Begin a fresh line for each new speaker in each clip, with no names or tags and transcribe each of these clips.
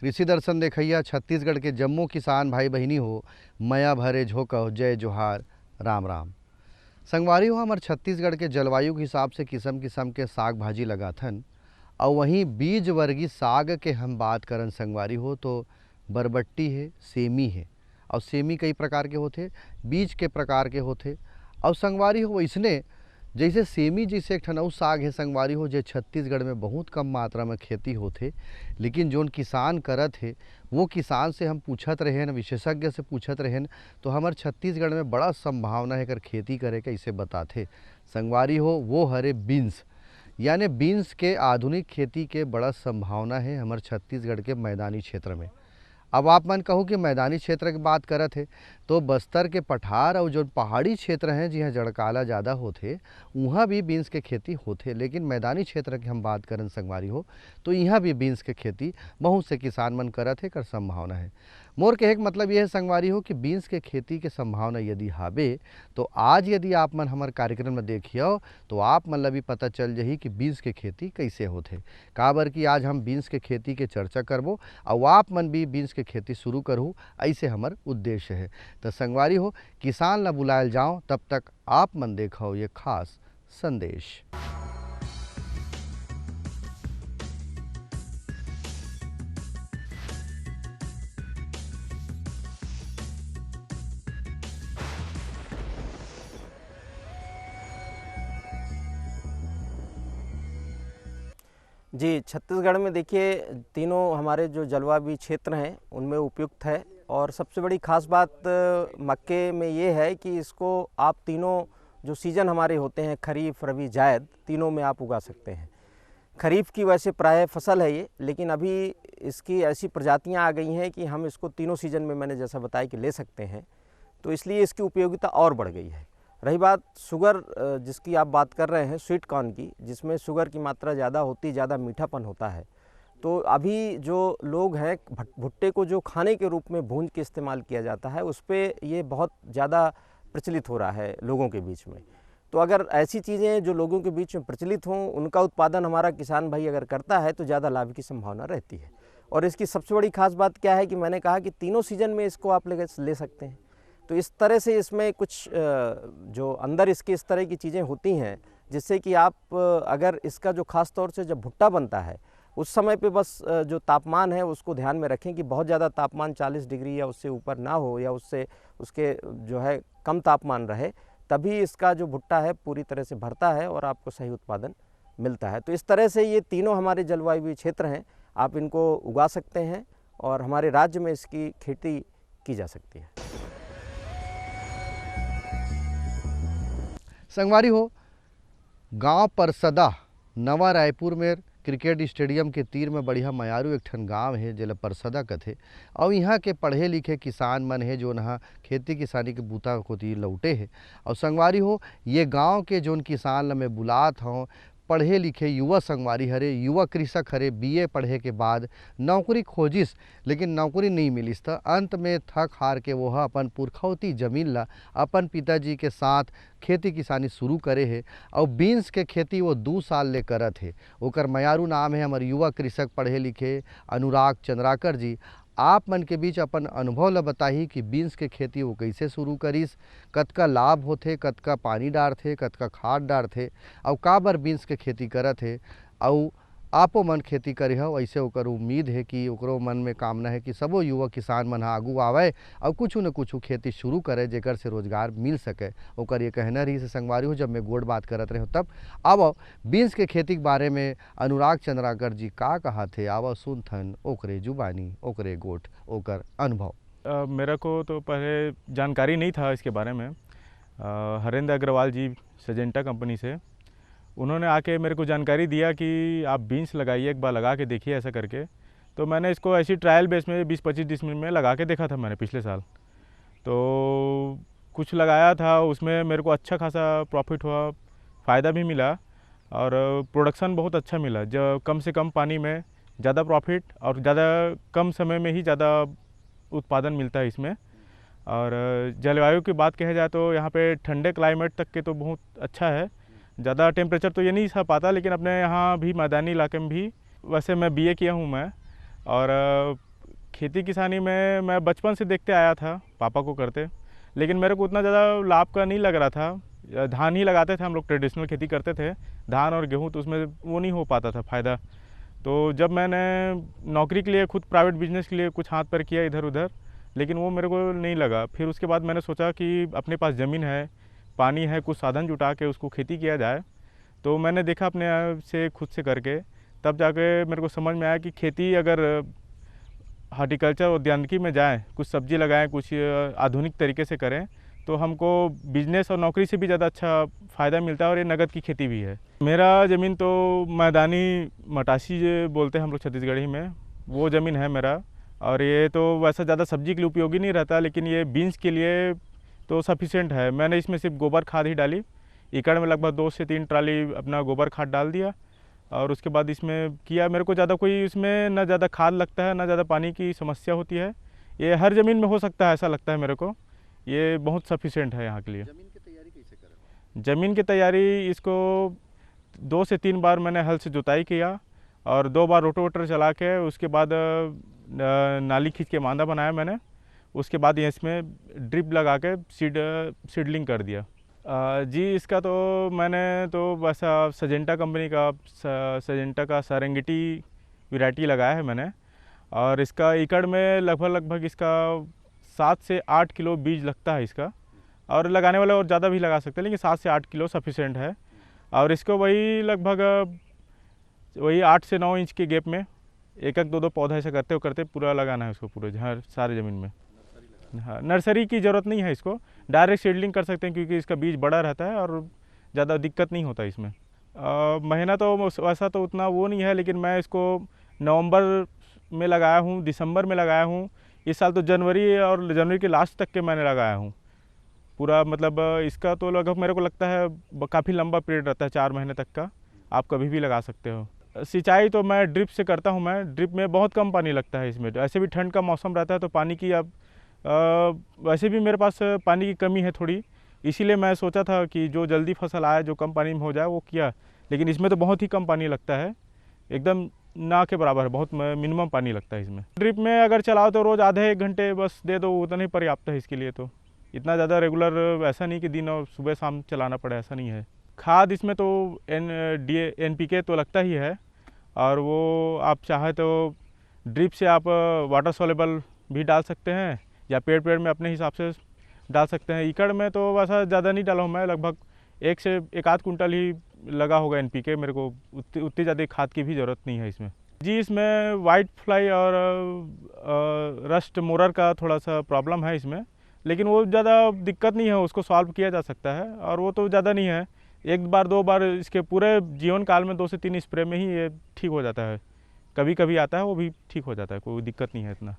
कृषि दर्शन देखैया छत्तीसगढ़ के जम्मो किसान भाई बहिनी हो, मया भरे झोंकव जय जोहार राम राम। संगवारी हो, हमार छत्तीसगढ़ के जलवायु के हिसाब से किस्म किस्म के साग भाजी लगाथन। और वहीं बीज वर्गीय साग के हम बात करन संगवारी हो तो बरबट्टी है, सेमी है। और सेमी कई प्रकार के होते, बीज के प्रकार के होते। और संगवारी हो इसने जैसे सेमी जैसे एक ठनऊ साग है संगवारी हो, जो छत्तीसगढ़ में बहुत कम मात्रा में खेती होते। लेकिन जोन किसान करत है वो किसान से हम पूछत रहें, विशेषज्ञ से पूछत रहें, तो हमार छत्तीसगढ़ में बड़ा संभावना है कर खेती करे के इसे बताते। संगवारी हो वो हरे बीन्स, यानी बीन्स के आधुनिक खेती के बड़ा संभावना है हमारे छत्तीसगढ़ के मैदानी क्षेत्र में। अब आप मन कहूँ कि मैदानी क्षेत्र की बात करत है तो बस्तर के पठार और जो पहाड़ी क्षेत्र हैं जहाँ जड़काला ज़्यादा होते वहाँ भी बीन्स के खेती होते। लेकिन मैदानी क्षेत्र की हम बात करें संगवारी हो तो यहाँ भी बीन्स के खेती बहुत से किसान मन करत है कर संभावना है। मोर कहे का मतलब यह है संगवारी हो कि बीन्स के खेती के संभावना यदि हाबे तो आज यदि आप मन हमारे कार्यक्रम में देखियो तो आप मन ला भी पता चल जाही कि बीन्स के खेती कैसे होते। काबर कि आज हम बीन्स के खेती के चर्चा करबो और आप मन भी बीन्स के खेती शुरू करूँ, ऐसे हमार उद्देश्य है। तो संगवारी हो किसान ला बुलायल जाओ, तब तक आप मन देखो ये खास संदेश।
जी, छत्तीसगढ़ में देखिए तीनों हमारे जो जलवायु क्षेत्र हैं उनमें उपयुक्त है। और सबसे बड़ी ख़ास बात मक्के में ये है कि इसको आप तीनों जो सीज़न हमारे होते हैं खरीफ, रबी, जायद, तीनों में आप उगा सकते हैं। खरीफ की वैसे प्राय फसल है ये, लेकिन अभी इसकी ऐसी प्रजातियां आ गई हैं कि हम इसको तीनों सीज़न में मैंने जैसा बताया कि ले सकते हैं, तो इसलिए इसकी उपयोगिता और बढ़ गई है। रही बात शुगर जिसकी आप बात कर रहे हैं, स्वीट कॉर्न की, जिसमें शुगर की मात्रा ज़्यादा होती, ज़्यादा मीठापन होता है, तो अभी जो लोग हैं भुट्टे को जो खाने के रूप में भून के इस्तेमाल किया जाता है उस पर ये बहुत ज़्यादा प्रचलित हो रहा है लोगों के बीच में। तो अगर ऐसी चीज़ें जो लोगों के बीच में प्रचलित हों, उनका उत्पादन हमारा किसान भाई अगर करता है तो ज़्यादा लाभ की संभावना रहती है। और इसकी सबसे बड़ी खास बात क्या है कि मैंने कहा कि तीनों सीज़न में इसको आप ले सकते हैं। तो इस तरह से इसमें कुछ जो अंदर इसके इस तरह की चीज़ें होती हैं जिससे कि आप अगर इसका जो ख़ास तौर से जब भुट्टा बनता है उस समय पे बस जो तापमान है उसको ध्यान में रखें कि बहुत ज़्यादा तापमान 40 डिग्री या उससे ऊपर ना हो, या उससे उसके जो है कम तापमान रहे, तभी इसका जो भुट्टा है पूरी तरह से भरता है और आपको सही उत्पादन मिलता है। तो इस तरह से ये तीनों हमारे जलवायु क्षेत्र हैं, आप इनको उगा सकते हैं और हमारे राज्य में इसकी खेती की जा सकती है।
संगवारी हो गांव परसदा नवा रायपुर में क्रिकेट स्टेडियम के तीर में बढ़िया मयारू एक ठन गाँव है जिला परसदा कथे। और यहाँ के पढ़े लिखे किसान मन है जो यहाँ खेती किसानी के बूता को लौटे है। और संगवारी हो ये गांव के जोन किसान ला मैं बुलात हूँ पढ़े लिखे युवा संगवारी हरे, युवा कृषक हरे, बीए पढ़े के बाद नौकरी खोजिस लेकिन नौकरी नहीं मिलिस, तो अंत में थक हार के वो अपन पुरखौती जमीन ला अपन पिताजी के साथ खेती किसानी शुरू करे है। और बीन्स के खेती वो 2 साल ले करत है। ओकर मयारू नाम है हमारे युवा कृषक पढ़े लिखे अनुराग चंद्राकर जी। आप मन के बीच अपन अनुभव ला बताही कि बीन्स के खेती वो कैसे शुरू करिस, कतका लाभ होथे, कतका पानी डारथे, कतका खाद डारथे, और का बर बीन्स के खेती करत है। और आपो मन खेती करे हो, ऐसे ओकर उम्मीद है कि ओकरो मन में कामना है कि सबो युवा किसान मन आगू आवे और कुछ न कुछ खेती शुरू करे जेकर से रोजगार मिल सके। ओकर ये कहना रही से संगवारी हो जब मैं गोड़ बात करत रहे तब। अब बीन्स के खेती के बारे में अनुराग चंद्राकर जी का कहा थे, आवा सुनथन ओकरे जुबानी, ओकरे गोठ, ओकर अनुभव।
मेरे को तो पहले जानकारी नहीं था इसके बारे में। हरेंद्र अग्रवाल जी सजेंटा कंपनी से उन्होंने आके मेरे को जानकारी दिया कि आप बीन्स लगाइए, एक बार लगा के देखिए ऐसा करके। तो मैंने इसको ऐसी ट्रायल बेस में 20-25 डिसमिल में लगा के देखा था मैंने पिछले साल। तो कुछ लगाया था, उसमें मेरे को अच्छा खासा प्रॉफिट हुआ, फ़ायदा भी मिला और प्रोडक्शन बहुत अच्छा मिला। जो कम से कम पानी में ज़्यादा प्रॉफिट और ज़्यादा कम समय में ही ज़्यादा उत्पादन मिलता है इसमें। और जलवायु की बात कहे जाए तो यहाँ पे ठंडे क्लाइमेट तक के तो बहुत अच्छा है। ज़्यादा टेम्परेचर तो ये नहीं सह पाता, लेकिन अपने यहाँ भी मैदानी इलाके में भी, वैसे मैं बीए किया हूँ मैं, और खेती किसानी में मैं बचपन से देखते आया था पापा को करते, लेकिन मेरे को उतना ज़्यादा लाभ का नहीं लग रहा था। धान ही लगाते थे हम लोग, ट्रेडिशनल खेती करते थे, धान और गेहूँ, तो उसमें वो नहीं हो पाता था फ़ायदा। तो जब मैंने नौकरी के लिए खुद प्राइवेट बिजनेस के लिए कुछ हाथ पैर किया इधर उधर, लेकिन वो मेरे को नहीं लगा। फिर उसके बाद मैंने सोचा कि अपने पास ज़मीन है, पानी है, कुछ साधन जुटा के उसको खेती किया जाए। तो मैंने देखा अपने आप से खुद से करके, तब जाके मेरे को समझ में आया कि खेती अगर हॉर्टिकल्चर उद्यानिकी में जाएँ, कुछ सब्जी लगाएं, कुछ आधुनिक तरीके से करें, तो हमको बिजनेस और नौकरी से भी ज़्यादा अच्छा फ़ायदा मिलता है, और ये नगद की खेती भी है। मेरा ज़मीन तो मैदानी मटासी जो बोलते हैं हम लोग छत्तीसगढ़ी में, वो ज़मीन है मेरा। और ये तो वैसा ज़्यादा सब्जी के लिए उपयोगी नहीं रहता, लेकिन ये बीन्स के लिए तो सफिशेंट है। मैंने इसमें सिर्फ गोबर खाद ही डाली, एकड़ में लगभग 2 से 3 ट्राली अपना गोबर खाद डाल दिया, और उसके बाद इसमें किया। मेरे को ज़्यादा कोई इसमें ना ज़्यादा खाद लगता है, ना ज़्यादा पानी की समस्या होती है। ये हर ज़मीन में हो सकता है, ऐसा लगता है मेरे को। ये बहुत सफिशेंट है यहाँ के लिए।
ज़मीन की तैयारी कैसे करें?
ज़मीन की तैयारी, इसको 2 से 3 बार मैंने हल से जुताई किया, और 2 बार रोटोवेटर चला के उसके बाद नाली खींच के मांदा बनाया मैंने। उसके बाद ये इसमें ड्रिप लगा के सीडलिंग कर दिया। जी, इसका तो मैंने तो वैसा सजेंटा कंपनी का सजेंटा का सेरेंगेटी वैरायटी लगाया है मैंने, और इसका एकड़ में लगभग इसका 7 से 8 किलो बीज लगता है इसका। और लगाने वाले और ज़्यादा भी लगा सकते हैं, लेकिन 7 से 8 किलो सफिशेंट है। और इसको वही लगभग वही 8 से 9 इंच के गैप में एक 2 पौधा ऐसे करते पूरा लगाना है उसको, पूरे हर सारे ज़मीन में। हाँ, नर्सरी की ज़रूरत नहीं है, इसको डायरेक्ट सीडलिंग कर सकते हैं, क्योंकि इसका बीज बड़ा रहता है और ज़्यादा दिक्कत नहीं होता इसमें। महीना तो वैसा तो उतना वो नहीं है, लेकिन मैं इसको नवंबर में लगाया हूँ, दिसंबर में लगाया हूँ। इस साल तो जनवरी के लास्ट तक के मैंने लगाया हूँ पूरा। मतलब इसका तो लगभग मेरे को लगता है काफ़ी लंबा पीरियड रहता है, 4 महीने तक का, आप कभी भी लगा सकते हो। सिंचाई तो मैं ड्रिप से करता हूँ। मैं ड्रिप में बहुत कम पानी लगता है इसमें, ऐसे भी ठंड का मौसम रहता है तो पानी की अब वैसे भी मेरे पास पानी की कमी है थोड़ी, इसीलिए मैं सोचा था कि जो जल्दी फसल आए, जो कम पानी में हो जाए, वो किया। लेकिन इसमें तो बहुत ही कम पानी लगता है, एकदम ना के बराबर है, बहुत मिनिमम पानी लगता है इसमें। ड्रिप में अगर चलाओ तो रोज़ आधे 1 घंटे बस दे दो, उतना ही पर्याप्त है इसके लिए। तो इतना ज़्यादा रेगुलर ऐसा नहीं कि दिन और सुबह शाम चलाना पड़े, ऐसा नहीं है। खाद इसमें तो NPK तो लगता ही है, और वो आप चाहे तो ड्रिप से आप वाटर सॉल्युबल भी डाल सकते हैं, या पेड़ में अपने हिसाब से डाल सकते हैं। एकड़ में तो वैसा ज़्यादा नहीं डाला हूँ मैं, लगभग 1 से 1 आध कुंटल ही लगा होगा NPK। मेरे को उतनी ज़्यादा खाद की भी ज़रूरत नहीं है इसमें। जी, इसमें वाइट फ्लाई और रस्ट मोरर का थोड़ा सा प्रॉब्लम है इसमें, लेकिन वो ज़्यादा दिक्कत नहीं है, उसको सॉल्व किया जा सकता है, और वो तो ज़्यादा नहीं है। 1 बार 2 बार इसके पूरे जीवन काल में 2 से 3 स्प्रे में ही ये ठीक हो जाता है। कभी कभी आता है, वो भी ठीक हो जाता है, कोई दिक्कत नहीं है इतना।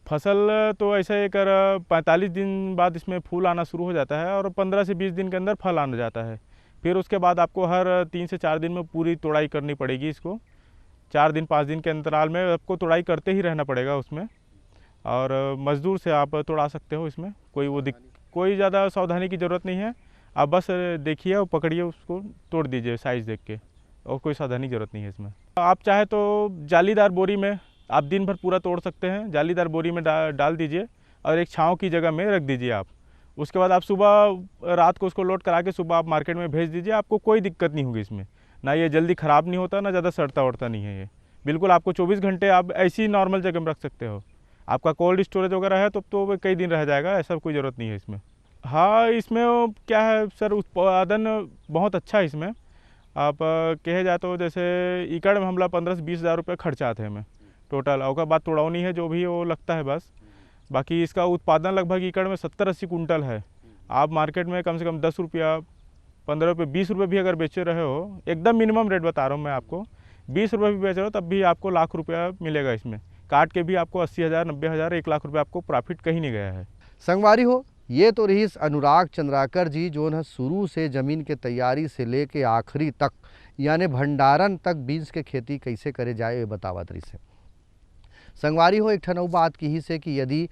फसल तो ऐसे कर 45 दिन बाद इसमें फूल आना शुरू हो जाता है, और 15 से 20 दिन के अंदर फल आने जाता है। फिर उसके बाद आपको हर 3 से 4 दिन में पूरी तोड़ाई करनी पड़ेगी इसको। 4 दिन 5 दिन के अंतराल में आपको तोड़ाई करते ही रहना पड़ेगा उसमें, और मज़दूर से आप तोड़ा सकते हो इसमें। कोई ज़्यादा सावधानी की ज़रूरत नहीं है, आप बस देखिए और पकड़िए, उसको तोड़ दीजिए साइज़ देख के, और कोई सावधानी की ज़रूरत नहीं है इसमें। आप चाहे तो जालीदार बोरी में आप दिन भर पूरा तोड़ सकते हैं, जालीदार बोरी में डाल दीजिए, और एक छाँव की जगह में रख दीजिए आप। उसके बाद आप सुबह रात को उसको लोड करा के सुबह आप मार्केट में भेज दीजिए, आपको कोई दिक्कत नहीं होगी इसमें। ना ये जल्दी ख़राब नहीं होता, ना ज़्यादा सड़ता उड़ता नहीं है ये। बिल्कुल आपको 24 घंटे आप ऐसी नॉर्मल जगह में रख सकते हो। आपका कोल्ड स्टोरेज वगैरह है तो वो कई दिन रह जाएगा, ऐसा कोई ज़रूरत नहीं है इसमें। हाँ, इसमें क्या है सर, उत्पादन बहुत अच्छा है इसमें। आप कहे जाए तो जैसे एकड़ में हमला 15 से 20 हज़ार रुपये खर्चा आते हैं हमें टोटल, और बाद तोड़ावनी है जो भी वो लगता है बस। बाकी इसका उत्पादन लगभग एकड़ में 70-80 कुंटल है। आप मार्केट में कम से कम 10 रुपया, 15 रुपये, 20 रुपये भी अगर बेच रहे हो, एकदम मिनिमम रेट बता रहा हूँ मैं आपको, 20 रुपये भी बेच रहे हो तब भी आपको लाख रुपया मिलेगा इसमें। काट के भी आपको 80,000, 90,000, 1 लाख रुपये आपको प्रॉफिट कहीं नहीं गया है।
संगवारी हो, ये तो रही अनुराग चंद्राकर जी, जो न शुरू से ज़मीन के तैयारी से लेके आखिरी तक, यानी भंडारण तक बीन्स के खेती कैसे करे जाए ये बतावत रही से। संगवारी हो, एक ठन बात की ही से कि यदि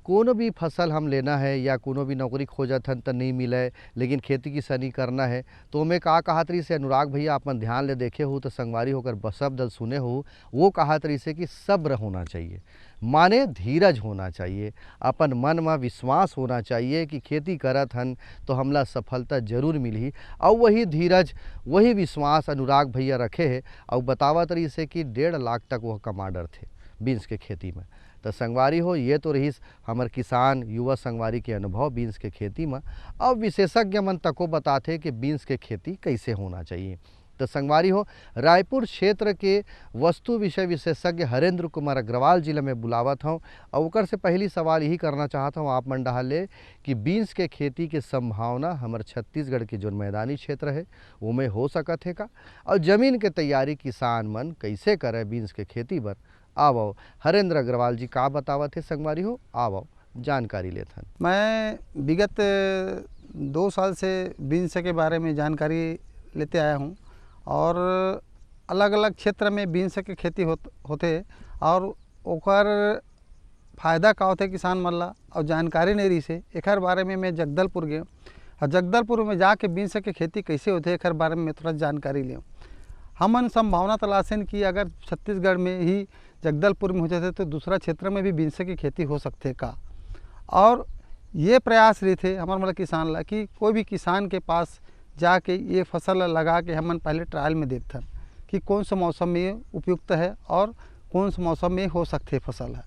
कोनो भी फसल हम लेना है या कोनो भी नौकरी खोजत हन त नहीं मिले, लेकिन खेती किसानी करना है तो ओमे का कहत रही से अनुराग भैया अपन ध्यान ले देखे हो तो संगवारी होकर शब्द सुने हो, वो कहत रही से कि सब्र होना चाहिए, माने धीरज होना चाहिए, अपन मन में विश्वास होना चाहिए कि खेती करत हन तो हमला सफलता जरूर मिली। और वही धीरज वही विश्वास अनुराग भैया रखे है और बतावत रही से कि 1.5 लाख तक वह कमांडर थे बीन्स के खेती में। तो संगवारी हो ये तो रही हमार किसान युवा संगवारी के अनुभव बीन्स के खेती में। अब विशेषज्ञ मन तको बताते कि बीन्स के खेती कैसे होना चाहिए। तो संगवारी हो रायपुर क्षेत्र के वस्तु विषय विशेषज्ञ हरेंद्र कुमार अग्रवाल जिले में बुलावत हूँ और ओकर से पहली सवाल यही करना चाहता हूँ आप मन डाले कि बीन्स के खेती के संभावना हमारे छत्तीसगढ़ के जो मैदानी क्षेत्र है उमें हो सकत है का, और ज़मीन के तैयारी किसान मन कैसे करे बीन्स के खेती बर। आवो हरेंद्र अग्रवाल जी का बतावत है संगवारी हो, आवो जानकारी लेते हैं।
मैं विगत 2 साल से बीन्स के बारे में जानकारी लेते आया हूँ और अलग अलग क्षेत्र में बीन्स के खेती होते और ओकर फायदा का होते किसान मन ला और जानकारी नहीं रही से एकर बारे में मैं जगदलपुर गए और जगदलपुर में जाके बीन्स के खेती कैसे होते एकर बारे में थोड़ा जानकारी लें। हमन संभावना तलाशन कि अगर छत्तीसगढ़ में ही जगदलपुर में हो जाते तो दूसरा क्षेत्र में भी बीन्स की खेती हो सकते का। और ये प्रयास रही थे हमारे मतलब किसान ला कि कोई भी किसान के पास जाके ये फसल लगा के हमन पहले ट्रायल में देखते हैं कि कौन सा मौसम में उपयुक्त है और कौन सा मौसम में हो सकते फसल है।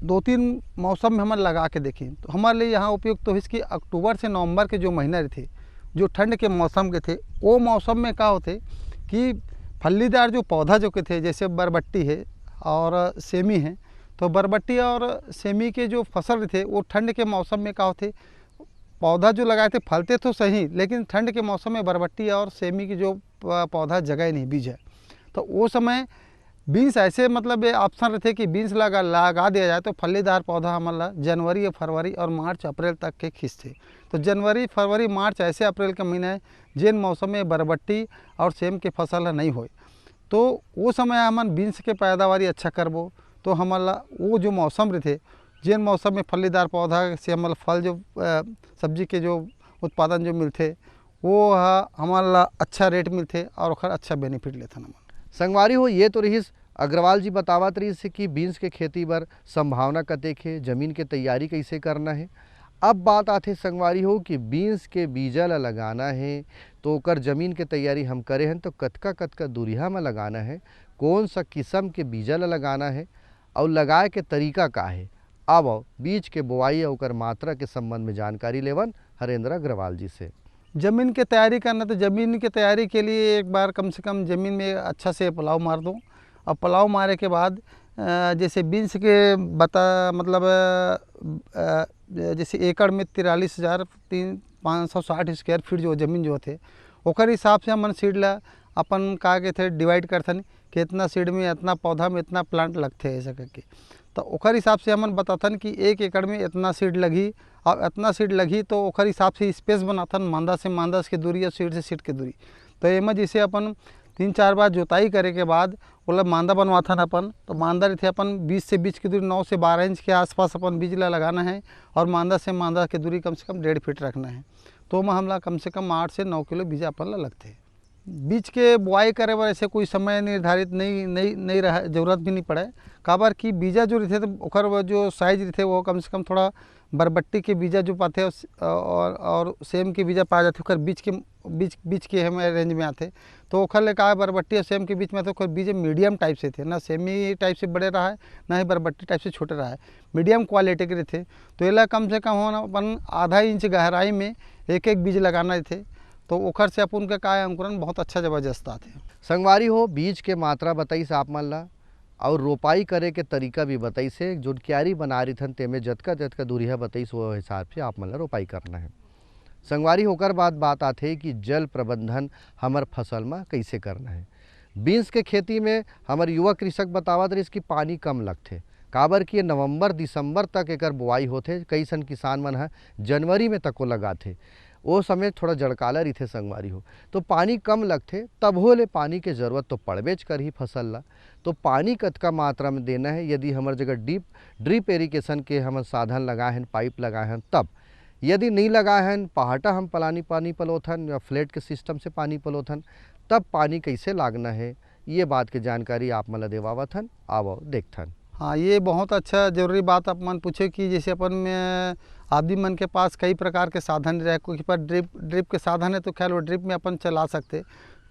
2-3 मौसम में हमन लगा के देखें तो हमारे लिए यहाँ उपयुक्त तो इसकी अक्टूबर से नवंबर के जो महीना थे जो ठंड के मौसम के थे, वो मौसम में क्या होते कि फलीदार जो पौधा जो के थे जैसे बरबट्टी है और सेमी है, तो बरबट्टी और सेमी के जो फसल थे वो ठंड के मौसम में क्या होते पौधा जो लगाए थे फलते तो सही, लेकिन ठंड के मौसम में बरबट्टी और सेमी की जो पौधा जगह नहीं बीज है, तो वो समय बीन्स ऐसे मतलब ये ऑप्शन रहते कि बीन्स लगा दिया जाए तो फलीदार पौधा हमारा जनवरी या फरवरी और मार्च अप्रैल तक के खींचते। तो जनवरी फरवरी मार्च ऐसे अप्रैल का महीना है जिन मौसम में बरबट्टी और सेम के फसल नहीं होए, तो वो समय हमन बीन्स के पैदावारी अच्छा करबो तो हमारा वो जो मौसम रहते जिन मौसम में फलीदार पौधा से हमारा फल जो सब्जी के जो उत्पादन जो मिलते वो हमारा अच्छा रेट मिलते और अच्छा बेनिफिट लेते हम।
संगवारी हो ये तो रही अग्रवाल जी बतावत रही से कि बीन्स के खेती बर संभावना कतेक है, ज़मीन के तैयारी कैसे करना है। अब बात आते संगवारी हो कि बीन्स के बीजा ला लगाना है तो ओकर ज़मीन के तैयारी हम करे हैं तो कतका दूरिया में लगाना है, कौन सा किस्म के बीजा ला लगाना है और लगाए के तरीका का है। अब बीज के बोआई और ओकर मात्रा के संबंध में जानकारी लेवन हरेंद्र अग्रवाल जी से।
ज़मीन की तैयारी करना तो ज़मीन की तैयारी के लिए एक बार कम से कम ज़मीन में अच्छा से पलाव मार दो और पलाव मारे के बाद जैसे बीन्स के जैसे एकड़ में 43,560 स्क्वायर फीट जो ज़मीन जो थे ओकर हिसाब से हमन सीड ला अपन का के थे डिवाइड करथन कि इतना सीड में इतना पौधा में इतना प्लांट लगते ऐसा करके, तो ओकर हिसाब से हमन बताथन कि 1 एकड़ में इतना सीड लगी और इतना सीड लगी तो ओकर हिसाब से स्पेस बनाथन मांदा से मांदा की दूरी और सीड से सीड की दूरी। तो एम जैसे अपन 3-4 बार जोताई करे के बाद बोला मांदा बनवाथन अपन, तो मांदा रहते अपन 20 से 20 की दूरी 9 से 12 इंच के आसपास अपन बीज ला लगाना है और मांदा से मांदा की दूरी कम से कम 1.5 फीट रखना है। तो हमला कम से कम 8 से 9 किलो बीज अपन ला लगते हैं। बीज के बुआई करे बर ऐसे कोई समय निर्धारित नहीं रहा, जरूरत भी नहीं पड़े काबर कि बीजा जो रहते तो ओकर जो साइज रहते वो कम से कम थोड़ा बरबट्टी के बीजा जो पाते और सेम के बीजा पाए जाते बीच के हम रेंज में आते, तो ओखर ले का बरबट्टी और सेम के बीच में तो बीज मीडियम टाइप से थे, ना सेमी टाइप से बड़े रहा है ना ही बरबट्टी टाइप से छोटे रहा है, मीडियम क्वालिटी के रहते। तो ये कम से कम होना अपन आधा इंच गहराई में एक बीज लगाना थे, तो ओखर से अपन का काय अंकुरन बहुत अच्छा जबरदस्त आते।
संगवारी हो बीज के मात्रा बताई से आप मन ला और रोपाई करे के तरीका भी बताई से, जो क्यारी बना रही थन तेमें जतका दूरिया बताई वो हिसाब से आप मन ला रोपाई करना है। संगवारी होकर बात आते कि जल प्रबंधन हमर फसल में कैसे करना है। बीन्स के खेती में हमारे युवा कृषक बतावत रही कि पानी कम लगते काबर कि नवंबर दिसंबर तक एकर बुआई होते, कई सन किसान मन है जनवरी में तको लगाते। वो समय थोड़ा जड़काला रही थे संगवारी हो, तो पानी कम लगथे तब हो ले पानी के ज़रूरत तो पड़बेच कर ही फसल ला। तो पानी कतका मात्रा में देना है, यदि हमार जगह ड्रिप इरिगेशन के हम साधन लगाए हैं, पाइप लगाए हैं तब, यदि नहीं लगाए हैं पहाटा हम पानी पलोथन या फ्लैट के सिस्टम से पानी पलोथन, तब पानी कैसे लागना है, ये बात की जानकारी आप मला देवावथन आवो देखथन।
हाँ, ये बहुत अच्छा जरूरी बात आप मन पूछे कि जैसे अपन में आदमी मन के पास कई प्रकार के साधन रहे, कोई के पास ड्रिप के साधन है तो खैर वो ड्रिप में अपन चला सकते।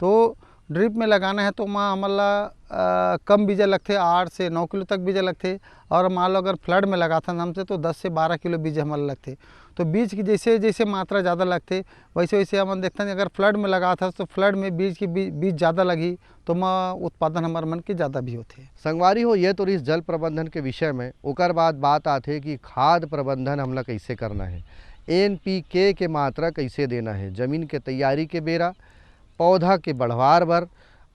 तो ड्रिप में लगाना है तो वहाँ हमारा कम बीजा लगते, 8 से 9 किलो तक बीजा लगते, और मान लो अगर फ्लड में लगाता हमसे तो 10 से 12 किलो बीज हमारा लगते। तो बीज की जैसे जैसे मात्रा ज़्यादा लगते वैसे वैसे हम देखते हैं अगर फ्लड में लगा था तो फ्लड में बीज ज़्यादा लगी तो उत्पादन हमारे मन के ज़्यादा भी होते हैं।
संगवारी हो, ये तो इस जल प्रबंधन के विषय में, ओकर बाद बात आते कि खाद प्रबंधन हमला कैसे करना है, NPK के मात्रा कैसे देना है, ज़मीन के तैयारी के बेरा, पौधा के बढ़वार बर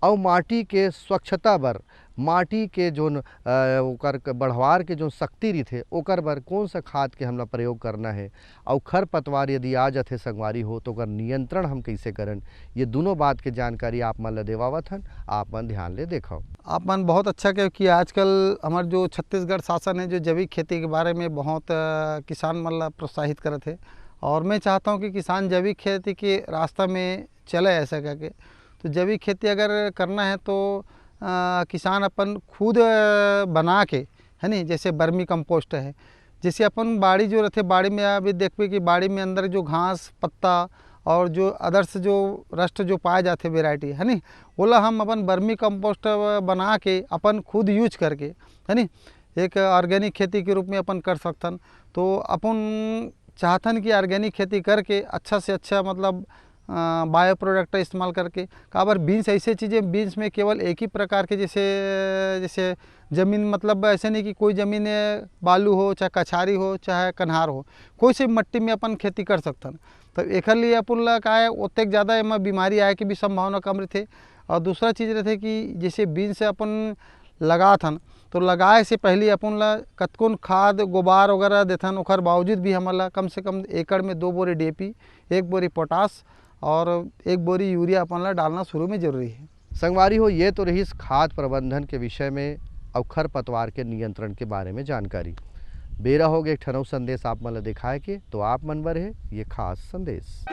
और माटी के स्वच्छता बर, माटी के जो ओकर बढ़वार के जो शक्ति रही थे ओकर बर कौन सा खाद के हमला प्रयोग करना है, और खर पतवार यदि आ जाते संगवारी हो तो ओकर नियंत्रण हम कैसे करन, ये दोनों बात के जानकारी आप मन ला देवावत हन, आप मन ध्यान ले देखो।
आप मन बहुत अच्छा कहे कि आजकल हमारे जो छत्तीसगढ़ शासन है जो जैविक खेती के बारे में बहुत किसान मन ला प्रोत्साहित करते हैं, और मैं चाहता हूँ कि किसान जैविक खेती के रास्ता में चले ऐसा करके। तो जैविक खेती अगर करना है तो किसान अपन खुद बना के, है नहीं, जैसे बर्मी कंपोस्ट है, जैसे अपन बाड़ी जो रहते बाड़ी में अभी देखते कि बाड़ी में अंदर जो घास पत्ता और जो अदर्स जो रस्ट जो पाए जाते वेराइटी, है नहीं, बोला हम अपन बर्मी कंपोस्ट बना के अपन खुद यूज करके, है नहीं, एक ऑर्गेनिक खेती के रूप में अपन कर सकतन। तो अपन चाहतन कि ऑर्गेनिक खेती करके अच्छा से अच्छा मतलब बायो प्रोडक्ट इस्तेमाल करके। काबर बीन्स ऐसे चीज़ें, बीन्स में केवल एक ही प्रकार के जैसे ज़मीन, मतलब ऐसे नहीं कि कोई ज़मीन बालू हो चाहे कछारी हो चाहे कन्हार हो, कोई सी मिट्टी में अपन खेती कर सकतन। तो एक लिए अपन ला का है उतने ज़्यादा एम बीमारी आए की भी संभावना कम रहते। और दूसरा चीज़ रहते कि जैसे बीन्स से अपन लगाथन तो लगाए से पहले अपन ला कतकुन खाद गोबार वगैरह देथन, ओकर बावजूद भी हमारा कम से कम एकड़ में 2 बोरी DAP, 1 बोरी पोटास और 1 बोरी यूरिया अपन ला डालना शुरू में जरूरी है।
संगवारी हो, ये तो रही खाद प्रबंधन के विषय में और खरपतवार के नियंत्रण के बारे में जानकारी। बेरा हो गया एक ठनऊ संदेश आप मन ला दिखाए के, तो आप मन बर है ये खास संदेश।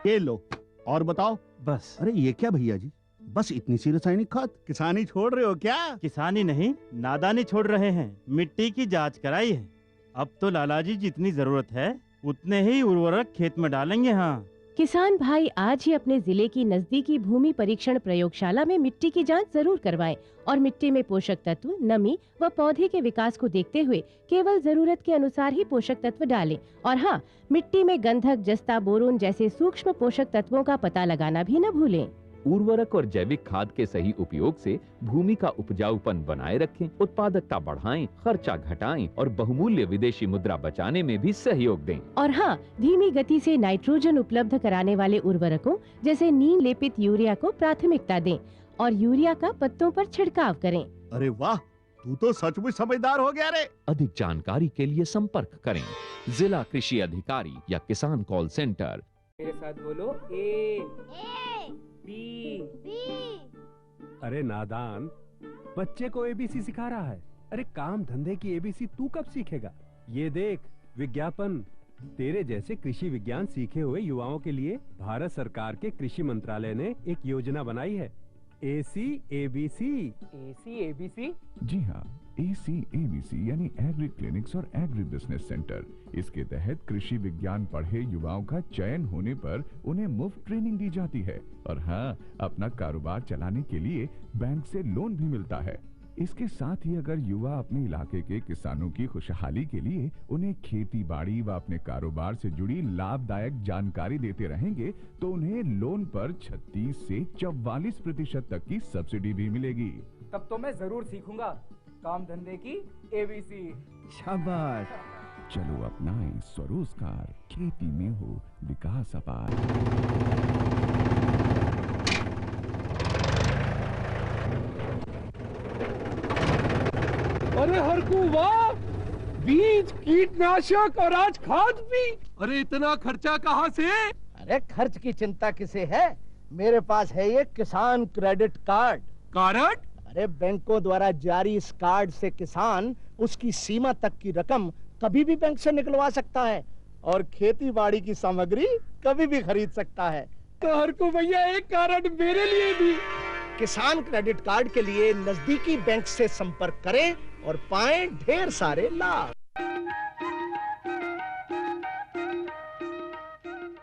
ये लो और बताओ।
बस।
अरे ये क्या भैया जी, बस इतनी सी रासायनिक खाद? किसानी छोड़ रहे हो क्या?
किसानी नहीं, नादानी छोड़ रहे हैं। मिट्टी की जांच कराई है, अब तो लालाजी जितनी जरूरत है उतने ही उर्वरक खेत में डालेंगे। हाँ,
किसान भाई आज ही अपने जिले की नजदीकी भूमि परीक्षण प्रयोगशाला में मिट्टी की जांच जरूर करवाएं और मिट्टी में पोषक तत्व, नमी व पौधे के विकास को देखते हुए केवल जरूरत के अनुसार ही पोषक तत्व डालें। और हाँ, मिट्टी में गंधक, जस्ता, बोरोन जैसे सूक्ष्म पोषक तत्वों का पता लगाना भी न भूलें।
उर्वरक और जैविक खाद के सही उपयोग से भूमि का उपजाऊपन बनाए रखें, उत्पादकता बढ़ाएं, खर्चा घटाएं और बहुमूल्य विदेशी मुद्रा बचाने में भी सहयोग दें।
और हाँ, धीमी गति से नाइट्रोजन उपलब्ध कराने वाले उर्वरकों जैसे नीम लेपित यूरिया को प्राथमिकता दें और यूरिया का पत्तों पर छिड़काव करें।
अरे वाह, तू तो सचमुच समझदार हो गया रे।
अधिक जानकारी के लिए संपर्क करें जिला कृषि अधिकारी या किसान कॉल सेंटर।
मेरे साथ बोलो ए बी।
अरे नादान, बच्चे को ABC सिखा रहा है। अरे काम धंधे की ABC तू कब सीखेगा? ये देख विज्ञापन, तेरे जैसे कृषि विज्ञान सीखे हुए युवाओं के लिए भारत सरकार के कृषि मंत्रालय ने एक योजना बनाई है, AC/ABC।
AC/ABC?
जी हाँ, AC/ABC यानी एग्री क्लिनिक्स और एग्री बिजनेस सेंटर। इसके तहत कृषि विज्ञान पढ़े युवाओं का चयन होने पर उन्हें मुफ्त ट्रेनिंग दी जाती है और हाँ, अपना कारोबार चलाने के लिए बैंक से लोन भी मिलता है। इसके साथ ही अगर युवा अपने इलाके के किसानों की खुशहाली के लिए उन्हें खेती बाड़ी व अपने कारोबार से जुड़ी लाभदायक जानकारी देते रहेंगे तो उन्हें लोन पर 36 से 44% तक की सब्सिडी भी मिलेगी।
तब तो मैं जरूर सीखूंगा काम धंधे की ABC।
शाबाश, चलो अपनाएं स्वरोजगार, खेती में हो विकास अपार।
अरे हरकू वाह,
बीज, कीटनाशक और आज खाद भी। अरे इतना खर्चा कहाँ से?
अरे खर्च की चिंता किसे है, मेरे पास है ये किसान क्रेडिट कार्ड।
कार्ड?
अरे बैंकों द्वारा जारी इस कार्ड से किसान उसकी सीमा तक की रकम कभी भी बैंक से निकलवा सकता है और खेती बाड़ी की सामग्री कभी भी खरीद सकता है।
तो हर को भैया एक कार्ड मेरे लिए भी।
किसान क्रेडिट कार्ड के लिए नजदीकी बैंक से संपर्क करें और पाएं ढेर सारे लाभ।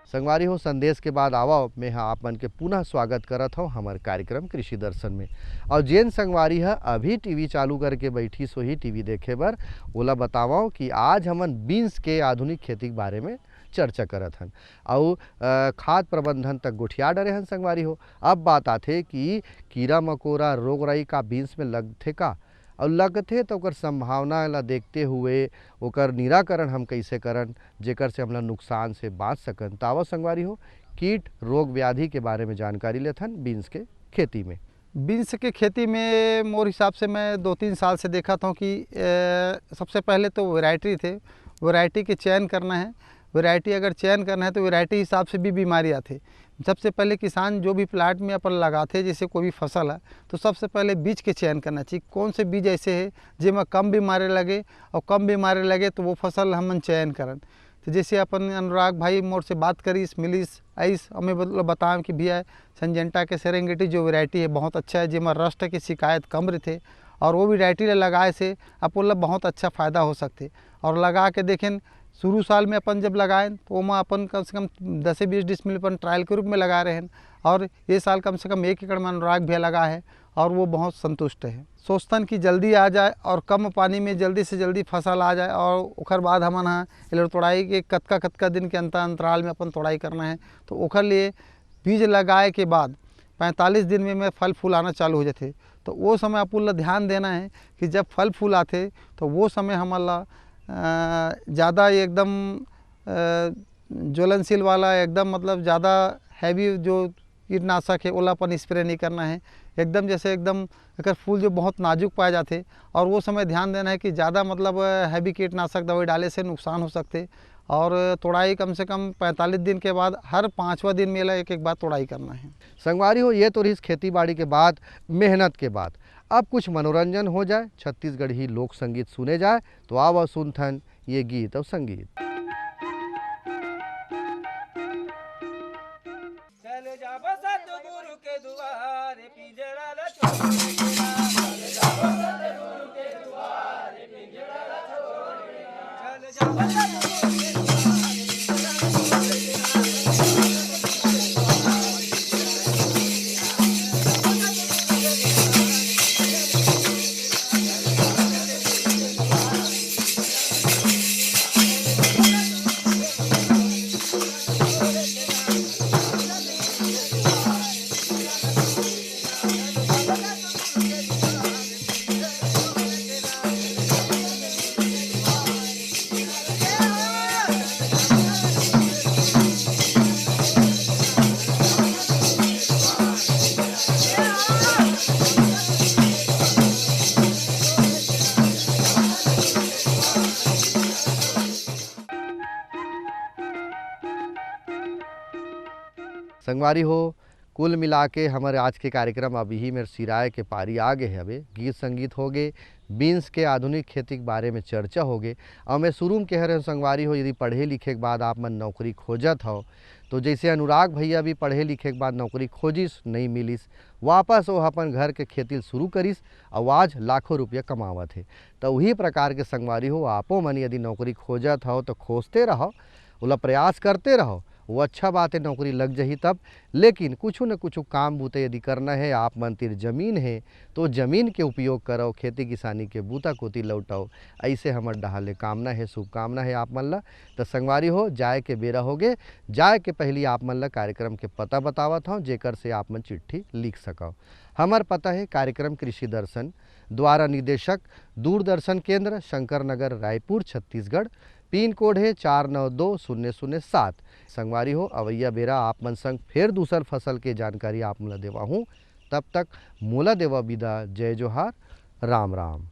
संगवारी हो, संदेश के बाद आवा मैं आप मन के पुनः स्वागत करत हूँ हमारे कार्यक्रम कृषि दर्शन में। और जेन संगवारी है अभी टीवी चालू करके बैठी सो ही टीवी देखे बर ओला बतावा कि आज हमन बीन्स के आधुनिक खेती के बारे में चर्चा करत हन और खाद प्रबंधन तक गोठिया डरे हन संगवारी हो। अब बात आथे कि कीड़ा मकोड़ा रोग राई का बीन्स में लगथे का और लगथे तो ओकर संभावना ला देखते हुए ओकर निराकरण हम कैसे करन जेकर से हमला नुकसान से बाँच सकन। तावा संगवारी हो कीट रोग व्याधि के बारे में जानकारी लेथन बीन्स के खेती में।
बीन्स के खेती में मोर हिसाब से मैं 2-3 साल से देखा था कि सबसे पहले तो वैरायटी थे, वैरायटी के चयन करना है। वैरायटी अगर चयन करना है तो वैरायटी हिसाब से भी बीमारी आती। सबसे पहले किसान जो भी प्लाट में अपन लगाते जैसे कोई भी फसल है तो सबसे पहले बीज के चयन करना चाहिए। कौन से बीज ऐसे है जिसमें कम बीमारी लगे और कम बीमारी लगे तो वो फसल हम चयन करन। तो जैसे अपन अनुराग भाई मोर से बात करी मिलिस आइस हमें बताएं कि भैया संजेंटा के सेरेंगेटी जो वैरायटी है बहुत अच्छा है जिसमें रस्ट की शिकायत कम रहते और वो वैरायटी लगाए से अपन बहुत अच्छा फ़ायदा हो सकते। और लगा के देखें शुरू साल में अपन जब लगाएं तो वहाँ अपन कम से कम 10 से 20 डिसमिल अपन ट्रायल के रूप में लगा रहे हैं और ये साल कम से कम 1 एकड़ में अनुराग भी लगा है और वो बहुत संतुष्ट है। सोचतन कि जल्दी आ जाए और कम पानी में जल्दी से जल्दी फसल आ जाए और उखर बाद हमन हाँ तोड़ाई के कतका दिन के अंतराल में अपन तोड़ाई करना है। तो उखर लिए बीज लगाए के बाद 45 दिन में फल फूल आना चालू हो जाते। तो वो समय अपन ला ध्यान देना है कि जब फल फूल आते तो वो समय हमारा ज़्यादा एकदम ज्वलनशील वाला एकदम मतलब ज़्यादा हैवी जो कीटनाशक है ओला अपन स्प्रे नहीं करना है। एकदम जैसे एकदम अगर फूल जो बहुत नाजुक पाए जाते और वो समय ध्यान देना है कि ज़्यादा मतलब हैवी कीटनाशक दवाई डाले से नुकसान हो सकते। और तोड़ाई कम से कम 45 दिन के बाद हर 5वां दिन में एक बार तोड़ाई करना है।
संगवारी हो ये तो रही खेती बाड़ी के बाद मेहनत के बाद। अब कुछ मनोरंजन हो जाए, छत्तीसगढ़ी लोक संगीत सुने जाए तो आवा सुनथन ये गीत और संगीत।
चल जा सतगुरु के दुआरे पिंजरा ला छोड़ चल जा सतगुरु के दुआरे पिंजरा ला छोड़ चल जा
संगवारी हो कुल मिला के हमारे आज के कार्यक्रम अभी ही मेरे सिराए के पारी आ गए हैं। अबे गीत संगीत हो गए, बीन्स के आधुनिक खेती के बारे में चर्चा हो गए। और मैं शुरू में कह रहे हूँ संगवारी हो यदि पढ़े लिखे के बाद आप मन नौकरी खोजत हो तो जैसे अनुराग भैया भी पढ़े लिखे के बाद नौकरी खोजिस नहीं मिलिस, वापस वो अपन घर के खेती शुरू करिस और आज लाखों रुपया कमावत है। तो वही प्रकार के संगवारी हो आपो मन यदि नौकरी खोजत हो तो खोजते रहो, ओला प्रयास करते रहो। वो अच्छा बात है नौकरी लग जाही तब, लेकिन कुछ न कुछ काम बूता यदि करना है आप मन तिर जमीन है तो जमीन के उपयोग करो, खेती किसानी के बूता कोती लौटाओ। ऐसे हमर डहाले कामना है, शुभकामना है आप मन ला। तो संगवारी हो जाए के बेरा हो गए, जाए के पहले आप मन ला कार्यक्रम के पता बतावत हूँ जेकर से आप मन चिट्ठी लिख सको। हमार पता है कार्यक्रम कृषि दर्शन, द्वारा निदेशक दूरदर्शन केंद्र शंकर नगर रायपुर छत्तीसगढ़, पिन कोड है 492007। संगवारी हो अवैया बेरा आप मन संग फिर दूसर फसल के जानकारी आप मोला देवा हूँ। तब तक मोला देवा विदा, जय जोहार, राम राम।